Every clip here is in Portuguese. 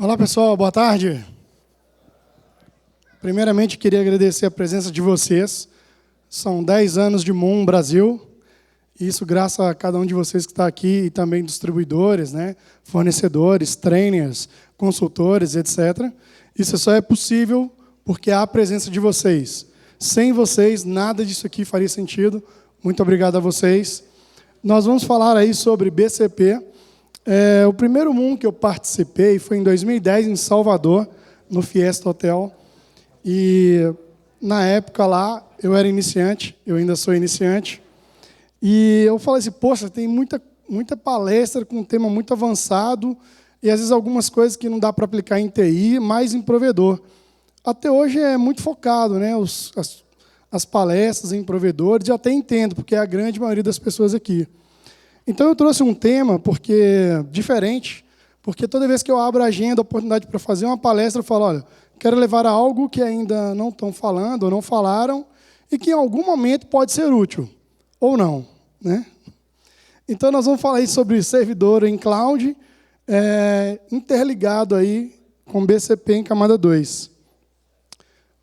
Olá, pessoal, boa tarde. Primeiramente, queria agradecer a presença de vocês. São 10 anos de Moon Brasil. Isso graças a cada um de vocês que está aqui e também distribuidores, né, fornecedores, trainers, consultores, etc. Isso só é possível porque há a presença de vocês. Sem vocês, nada disso aqui faria sentido. Muito obrigado a vocês. Nós vamos falar aí sobre BCP. O primeiro Moon que eu participei foi em 2010, em Salvador, no Fiesta Hotel. E, na época lá, eu era iniciante, eu ainda sou iniciante. E eu falei assim, poxa, tem muita palestra com um tema muito avançado e, às vezes, algumas coisas que não dá para aplicar em TI, mas em provedor. Até hoje é muito focado, né, as palestras em provedores, e até entendo, porque é a grande maioria das pessoas aqui. Então, eu trouxe um tema diferente, porque toda vez que eu abro a agenda, a oportunidade para fazer uma palestra, eu falo, olha, quero levar a algo que ainda não estão falando ou não falaram e que em algum momento pode ser útil, ou não, né? Então, nós vamos falar aí sobre servidor em cloud, interligado aí com BCP em camada 2.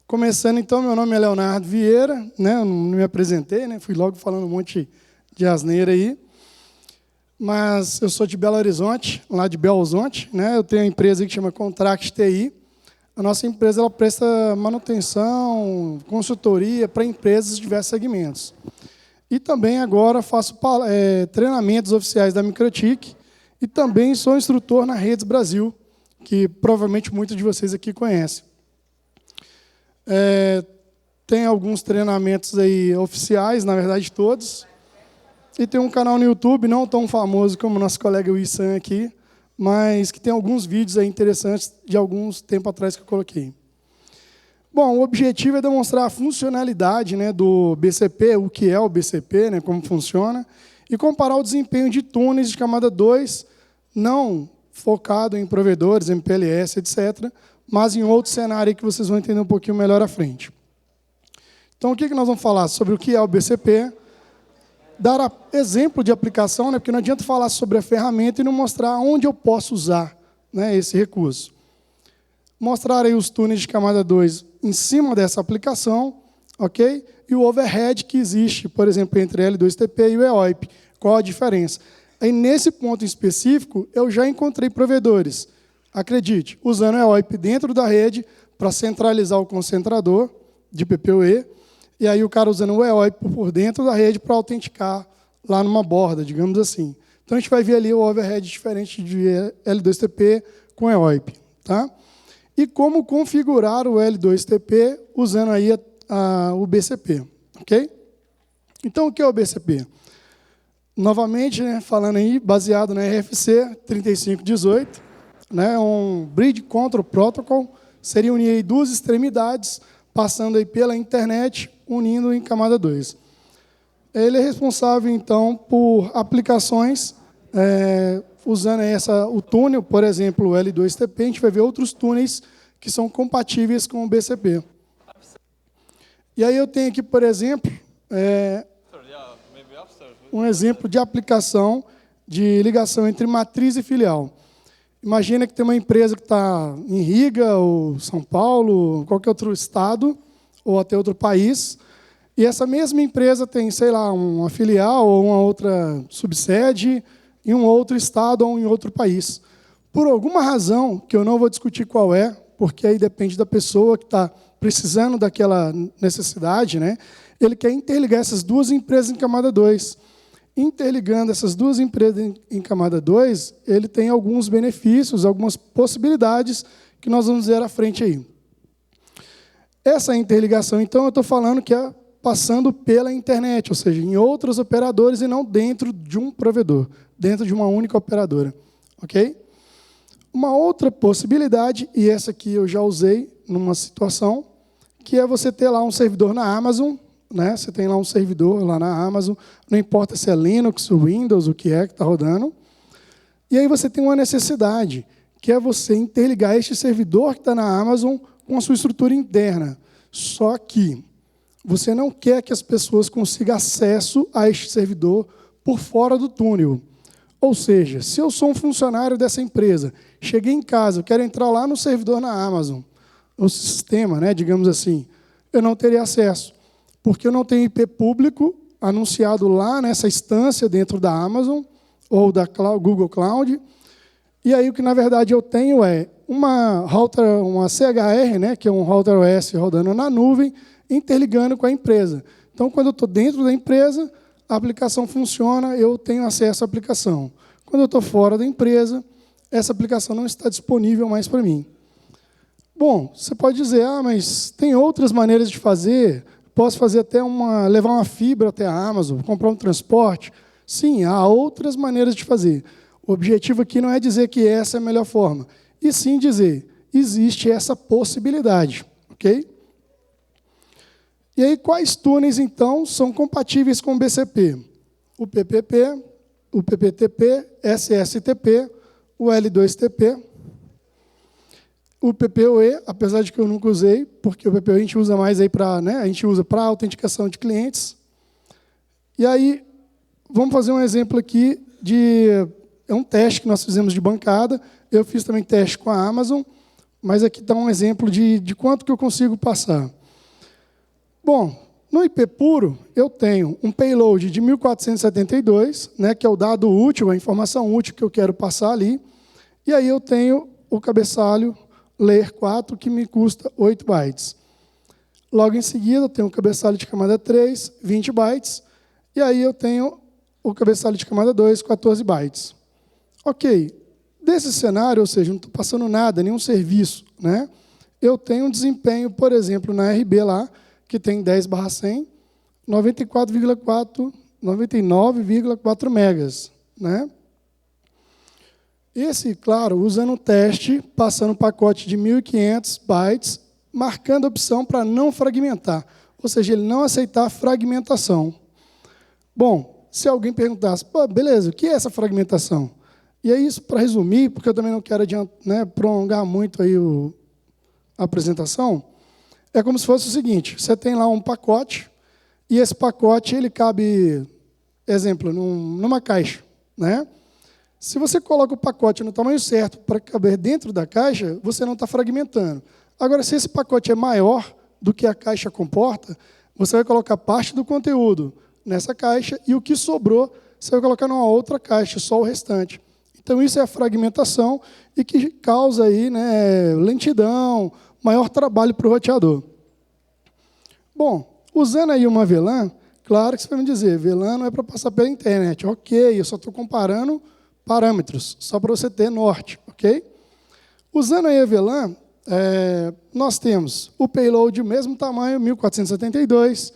Começando, então, meu nome é Leonardo Vieira, né? Eu não me apresentei, né? Fui logo falando um monte de asneira aí. Mas eu sou de Belo Horizonte, lá de Belo Horizonte, né? Eu tenho uma empresa que chama Contract TI. A nossa empresa ela presta manutenção, consultoria para empresas de diversos segmentos. E também agora faço treinamentos oficiais da Microtik e também sou instrutor na Redes Brasil, que provavelmente muitos de vocês aqui conhecem. Tem alguns treinamentos aí oficiais, na verdade todos. E tem um canal no YouTube, não tão famoso como o nosso colega Wissan aqui, mas que tem alguns vídeos aí interessantes de alguns tempo atrás que eu coloquei. Bom, o objetivo é demonstrar a funcionalidade, né, do BCP, o que é o BCP, né, como funciona, e comparar o desempenho de túneis de camada 2, não focado em provedores, MPLS, etc., mas em outro cenário que vocês vão entender um pouquinho melhor à frente. Então, o que nós vamos falar? Sobre o que é o BCP, dar exemplo de aplicação, né, porque não adianta falar sobre a ferramenta e não mostrar onde eu posso usar, né, esse recurso. Mostrar aí os túneis de camada 2 em cima dessa aplicação, ok? E o overhead que existe, por exemplo, entre L2TP e o EOIP. Qual a diferença? Aí, nesse ponto específico, eu já encontrei provedores, acredite, usando o EOIP dentro da rede para centralizar o concentrador de PPoE, e aí o cara usando o EOIP por dentro da rede para autenticar lá numa borda, digamos assim. Então, a gente vai ver ali o overhead diferente de L2TP com EOIP. Tá? E como configurar o L2TP usando aí o BCP. Okay? Então, o que é o BCP? Novamente, né, falando aí, baseado na RFC 3518, né, um Bridge Control Protocol, seria unir aí duas extremidades, passando aí pela internet, unindo em camada 2. Ele é responsável, então, por aplicações, usando o túnel, por exemplo, o L2TP, a gente vai ver outros túneis que são compatíveis com o BCP. E aí eu tenho aqui, por exemplo, um exemplo de aplicação de ligação entre matriz e filial. Imagina que tem uma empresa que está em Riga, ou São Paulo, qualquer outro estado, ou até outro país, e essa mesma empresa tem, sei lá, uma filial ou uma outra subsede em um outro estado ou em outro país. Por alguma razão, que eu não vou discutir qual é, porque aí depende da pessoa que está precisando daquela necessidade, né? Ele quer interligar essas duas empresas em camada 2. Interligando essas duas empresas em camada 2, ele tem alguns benefícios, algumas possibilidades que nós vamos ver à frente aí. Essa interligação, então, eu estou falando que é passando pela internet, ou seja, em outros operadores e não dentro de um provedor, dentro de uma única operadora. Ok? Uma outra possibilidade, e essa aqui eu já usei numa situação, que é você ter lá um servidor na Amazon, né? Você tem lá um servidor lá na Amazon, não importa se é Linux, Windows, o que é que está rodando, e aí você tem uma necessidade, que é você interligar este servidor que está na Amazon com a sua estrutura interna. Só que você não quer que as pessoas consigam acesso a este servidor por fora do túnel. Ou seja, se eu sou um funcionário dessa empresa, cheguei em casa, eu quero entrar lá no servidor na Amazon, no sistema, né, digamos assim, eu não teria acesso, porque eu não tenho IP público anunciado lá nessa instância dentro da Amazon ou da Google Cloud. E aí o que, na verdade, eu tenho é uma CHR, né, que é um router OS rodando na nuvem, interligando com a empresa. Então, quando eu estou dentro da empresa, a aplicação funciona, eu tenho acesso à aplicação. Quando eu estou fora da empresa, essa aplicação não está disponível mais para mim. Bom, você pode dizer, mas tem outras maneiras de fazer, posso fazer até levar uma fibra até a Amazon, comprar um transporte. Sim, há outras maneiras de fazer. O objetivo aqui não é dizer que essa é a melhor forma, e sim dizer, existe essa possibilidade. Ok? E aí, quais túneis, então, são compatíveis com o BCP? O PPP, o PPTP, SSTP, o L2TP, o PPoE, apesar de que eu nunca usei, porque o PPoE a gente usa mais para, né, a gente usa para autenticação de clientes. E aí, vamos fazer um exemplo aqui é um teste que nós fizemos de bancada. Eu fiz também teste com a Amazon, mas aqui está um exemplo de quanto que eu consigo passar. Bom, no IP puro, eu tenho um payload de 1472, né, que é o dado útil, a informação útil que eu quero passar ali. E aí eu tenho o cabeçalho layer 4, que me custa 8 bytes. Logo em seguida, eu tenho o cabeçalho de camada 3, 20 bytes. E aí eu tenho o cabeçalho de camada 2, 14 bytes. Ok. Desse cenário, ou seja, não estou passando nada, nenhum serviço, né? Eu tenho um desempenho, por exemplo, na RB lá, que tem 10/100, 99,4 megas, né? Esse, claro, usando o teste, passando um pacote de 1.500 bytes, marcando a opção para não fragmentar, ou seja, ele não aceitar fragmentação. Bom, se alguém perguntasse, beleza, o que é essa fragmentação? E é isso, para resumir, porque eu também não quero prolongar muito aí a apresentação, é como se fosse o seguinte, você tem lá um pacote, e esse pacote ele cabe, exemplo, numa caixa, né? Se você coloca o pacote no tamanho certo para caber dentro da caixa, você não está fragmentando. Agora, se esse pacote é maior do que a caixa comporta, você vai colocar parte do conteúdo nessa caixa e o que sobrou você vai colocar numa outra caixa, só o restante. Então, isso é a fragmentação e que causa aí, né, lentidão, maior trabalho para o roteador. Bom, usando aí uma VLAN, claro que você vai me dizer, VLAN não é para passar pela internet. Ok, eu só estou comparando parâmetros, só para você ter norte, ok? Usando aí a VLAN, nós temos o payload, o mesmo tamanho, 1472,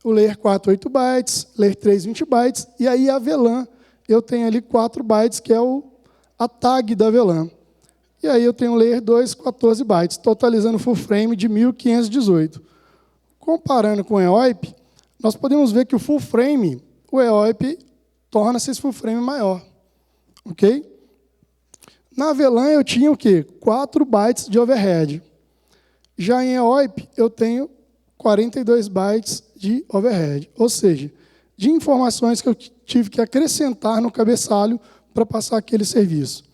o layer 4, 8 bytes, layer 3, 20 bytes, e aí a VLAN, eu tenho ali 4 bytes, que é a tag da VLAN. E aí eu tenho o layer 2, 14 bytes, totalizando full frame de 1518. Comparando com o EOIP, nós podemos ver que o full frame, o EOIP torna-se esse full frame maior. Ok? Na VLAN eu tinha o quê? 4 bytes de overhead. Já em EOIP eu tenho 42 bytes de overhead. Ou seja, de informações que eu tive que acrescentar no cabeçalho para passar aquele serviço.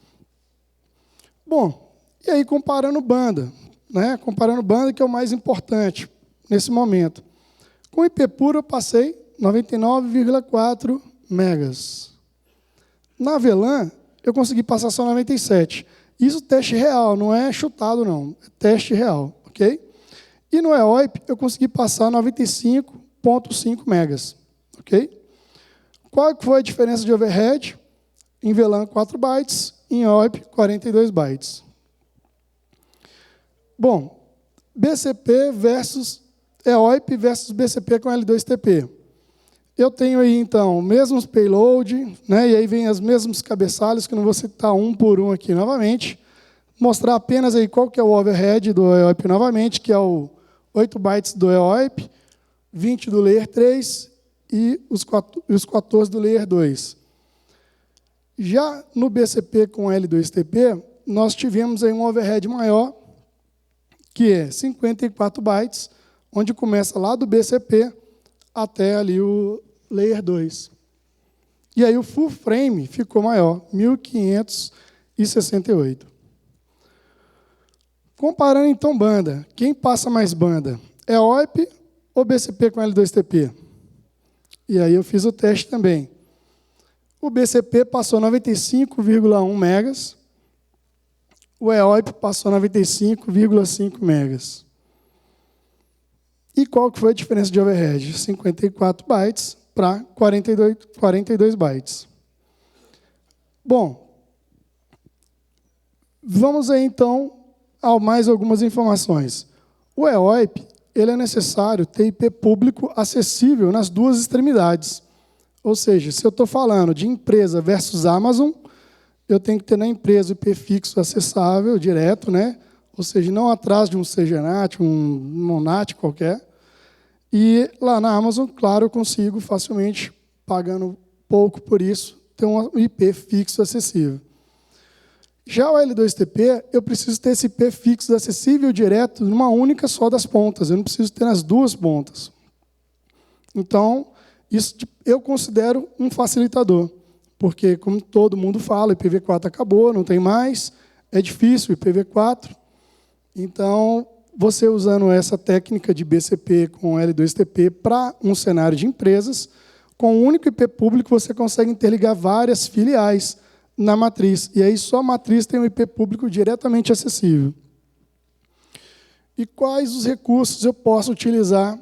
Bom, e aí comparando banda, né? Comparando banda, que é o mais importante nesse momento. Com IP puro eu passei 99,4 megas. Na VLAN, eu consegui passar só 97. Isso é teste real, não é chutado, não. É teste real, ok? E no EOIP, eu consegui passar 95,5 megas, ok? Qual foi a diferença de overhead? Em VLAN, 4 bytes, em EOIP, 42 bytes. Bom, BCP versus EOIP versus BCP com L2TP. Eu tenho aí, então, mesmos payload, né, e aí vem os mesmos cabeçalhos, que eu não vou citar um por um aqui novamente. Mostrar apenas aí qual que é o overhead do EOIP novamente, que é o 8 bytes do EOIP, 20 do Layer 3 e os 14 do Layer 2. Já no BCP com L2TP, nós tivemos aí um overhead maior, que é 54 bytes, onde começa lá do BCP até ali o Layer 2. E aí o full frame ficou maior, 1568. Comparando então banda, quem passa mais banda? É OIP ou BCP com L2TP? E aí eu fiz o teste também. O BCP passou 95,1 megas, o EOIP passou 95,5 megas. E qual que foi a diferença de overhead? 54 bytes para 42 bytes. Bom, vamos aí então a mais algumas informações. O EOIP, ele é necessário ter IP público acessível nas duas extremidades. Ou seja, se eu estou falando de empresa versus Amazon, eu tenho que ter na empresa o IP fixo acessável, direto, né? Ou seja, não atrás de um CGNAT, um Monat qualquer. E lá na Amazon, claro, eu consigo facilmente, pagando pouco por isso, ter um IP fixo acessível. Já o L2TP, eu preciso ter esse IP fixo acessível direto numa única só das pontas. Eu não preciso ter nas duas pontas. Então, isso eu considero um facilitador. Porque, como todo mundo fala, o IPv4 acabou, não tem mais, é difícil o IPv4. Então, você usando essa técnica de BCP com L2TP para um cenário de empresas, com um único IP público, você consegue interligar várias filiais na matriz. E aí só a matriz tem um IP público diretamente acessível. E quais os recursos eu posso utilizar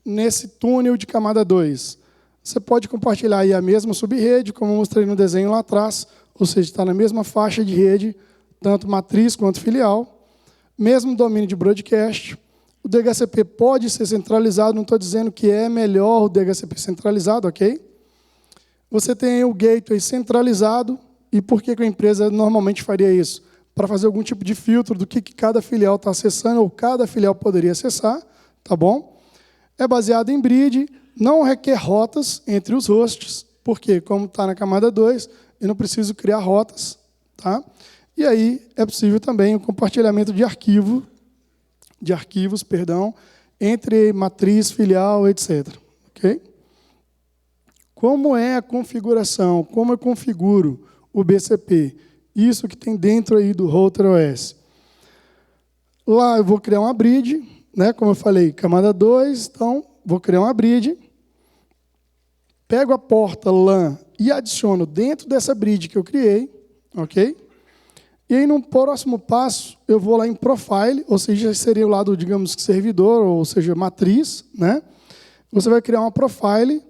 nesse túnel de camada 2? Você pode compartilhar aí a mesma subrede, como eu mostrei no desenho lá atrás, ou seja, está na mesma faixa de rede, tanto matriz quanto filial. Mesmo domínio de broadcast. O DHCP pode ser centralizado, não estou dizendo que é melhor o DHCP centralizado, ok? Você tem o gateway centralizado. E por que a empresa normalmente faria isso? Para fazer algum tipo de filtro do que cada filial está acessando, ou cada filial poderia acessar, tá bom? É baseado em bridge, não requer rotas entre os hosts, porque, como está na camada 2, eu não preciso criar rotas, tá? E aí é possível também o compartilhamento de arquivos, entre matriz, filial, etc. Ok? Como é a configuração? Como eu configuro o BCP? Isso que tem dentro aí do Router OS. Lá eu vou criar uma bridge, né? Como eu falei, camada 2, então vou criar uma bridge. Pego a porta LAN e adiciono dentro dessa bridge que eu criei, ok? E aí, no próximo passo, eu vou lá em Profile, ou seja, seria o lado, digamos, servidor, ou seja, matriz, né? Você vai criar uma Profile,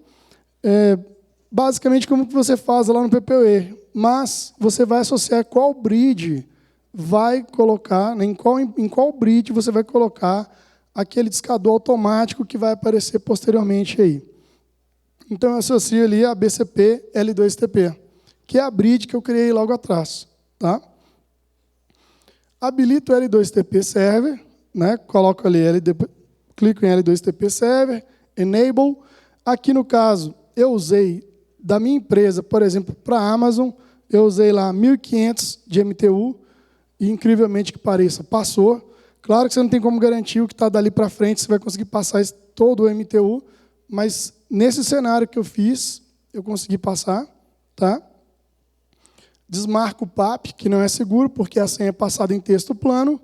basicamente como que você faz lá no PPE, mas você vai associar qual bridge vai colocar, né, em qual bridge você vai colocar aquele discador automático que vai aparecer posteriormente aí. Então, eu associo ali a BCP L2TP, que é a bridge que eu criei logo atrás, tá? Habilito o L2TP Server, né? Coloco ali, clico em L2TP Server, Enable. Aqui, no caso, eu usei da minha empresa, por exemplo, para a Amazon, eu usei lá 1.500 de MTU, e, incrivelmente que pareça, passou. Claro que você não tem como garantir o que está dali para frente, você vai conseguir passar todo o MTU, mas nesse cenário que eu fiz, eu consegui passar, tá? Desmarco o PAP, que não é seguro, porque a senha é passada em texto plano,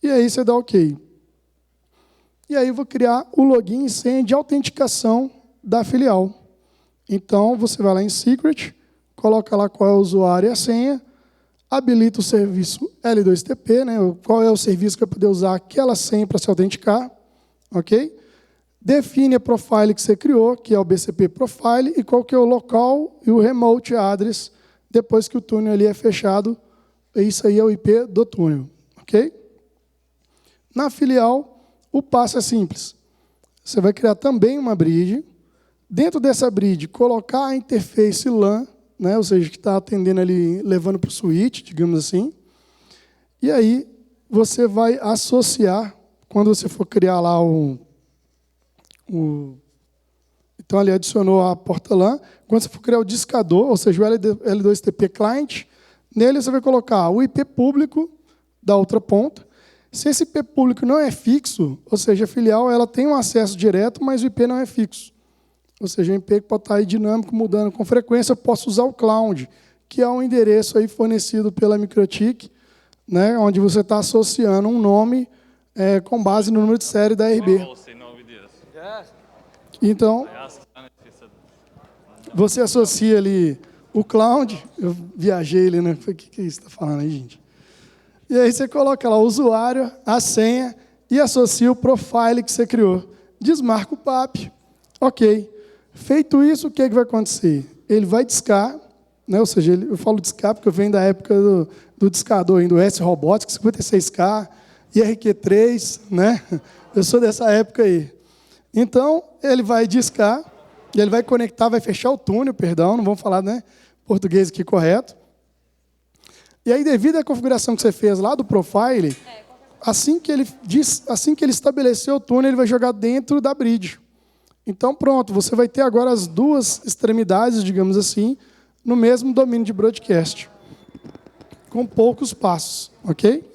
e aí você dá OK. E aí eu vou criar o login e senha de autenticação da filial. Então, você vai lá em Secret, coloca lá qual é o usuário e a senha, habilita o serviço L2TP, né? Qual é o serviço que eu vou poder usar aquela senha para se autenticar, ok? Define a profile que você criou, que é o BCP Profile, e qual que é o local e o remote address, depois que o túnel ali é fechado. Isso aí é o IP do túnel, ok? Na filial, o passo é simples. Você vai criar também uma bridge. Dentro dessa bridge, colocar a interface LAN, né? Ou seja, que está atendendo ali, levando para o switch, digamos assim. E aí, você vai associar, quando você for criar lá então, ali adicionou a porta LAN. Quando você for criar o discador, ou seja, o L2TP Client, nele você vai colocar o IP público da outra ponta. Se esse IP público não é fixo, ou seja, a filial ela tem um acesso direto, mas o IP não é fixo. Ou seja, o MPEG pode estar aí dinâmico, mudando com frequência. Eu posso usar o Cloud, que é um endereço aí fornecido pela MikroTik, né, onde você está associando um nome com base no número de série da RB. Então, você associa ali o Cloud, eu viajei ali, né? O que você está falando aí, gente? E aí você coloca lá o usuário, a senha e associa o profile que você criou. Desmarca o PAP. Ok. Feito isso, o que vai acontecer? Ele vai discar, né? Ou seja, eu falo discar porque eu venho da época do discador, do S-Robotics, 56K, IRQ3, né? Eu sou dessa época aí. Então, ele vai discar, ele vai conectar, vai fechar o túnel, perdão, não vamos falar, né, português aqui correto. E aí, devido à configuração que você fez lá do profile, assim que ele estabeleceu o túnel, ele vai jogar dentro da bridge. Então, pronto, você vai ter agora as duas extremidades, digamos assim, no mesmo domínio de broadcast, com poucos passos, ok?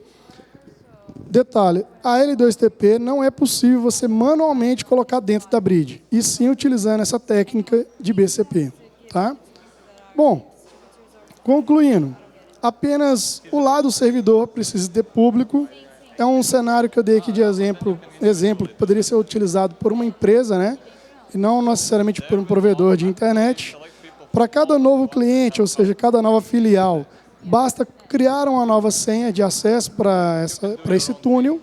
Detalhe, a L2TP não é possível você manualmente colocar dentro da bridge, e sim utilizando essa técnica de BCP. Tá? Bom, concluindo, apenas o lado servidor precisa ter público. É um cenário que eu dei aqui de exemplo que poderia ser utilizado por uma empresa, né? E não necessariamente por um provedor de internet. Para cada novo cliente, ou seja, cada nova filial, basta criar uma nova senha de acesso para esse túnel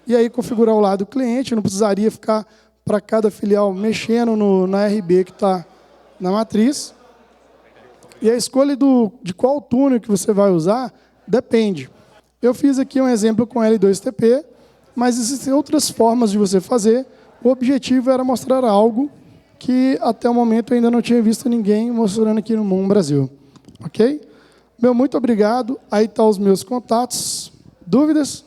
e aí configurar o lado do cliente. Não precisaria ficar para cada filial mexendo na RB que está na matriz. E a escolha de qual túnel que você vai usar depende. Eu fiz aqui um exemplo com L2TP, mas existem outras formas de você fazer. O objetivo era mostrar algo que até o momento eu ainda não tinha visto ninguém mostrando aqui no Mundo Brasil. Ok? Muito obrigado. Aí estão os meus contatos. Dúvidas?